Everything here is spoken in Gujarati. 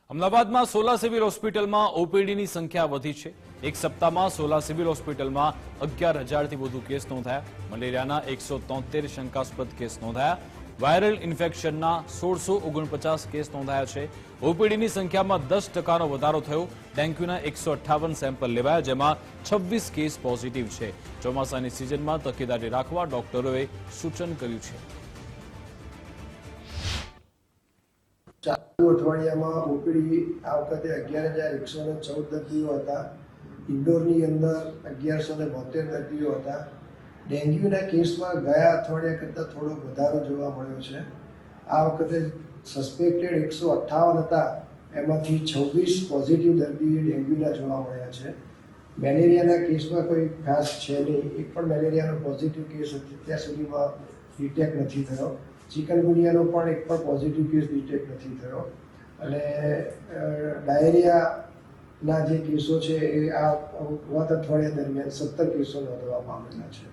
અમદાવાદમાં સોલા સિવિલ હોસ્પિટલમાં ઓપીડીની સંખ્યા વધી છે। એક સપ્તાહમાં સોલા સિવિલ હોસ્પિટલમાં 11,000થી વધુ કેસ નોંધાયા। મલેરિયાના 173 શંકાસ્પદ કેસ નોંધાયા। વાયરલ ઇન્ફેક્શનના 1649 કેસ નોંધાયા છે। ઓપીડીની સંખ્યામાં 10%નો વધારો થયો। ડેન્ગ્યુના 158 સેમ્પલ લેવાયા, જેમાં 26 કેસ પોઝિટિવ છે। ચોમાસાની સિઝનમાં તકેદારી રાખવા ડોક્ટરોએ સૂચન કર્યું છે। ચાલુ અઠવાડિયામાં ઓપીડી આ વખતે 11,114 દર્દીઓ હતા। ઇન્ડોરની અંદર 1,172 દર્દીઓ હતા। ડેન્ગ્યુના કેસમાં ગયા અઠવાડિયા કરતાં થોડો વધારો જોવા મળ્યો છે। આ વખતે સસ્પેક્ટેડ 158 હતા, એમાંથી 26 પોઝિટિવ દર્દીઓ ડેન્ગ્યુના જોવા મળ્યા છે। મેલેરિયાના કેસમાં કોઈ ખાસ છે નહીં, એક પણ મેલેરિયાનો પોઝિટિવ કેસ અત્યાર સુધીમાં ડિટેક્ટ નથી થયો। ચિકનગુનિયાનો પણ એક પણ પોઝિટિવ કેસ ડિટેક્ટ નથી થયો। અને ડાયરિયાના જે કેસો છે એ આ ગત અઠવાડિયા દરમિયાન 17 કેસો નોંધવામાં આવેલા છે।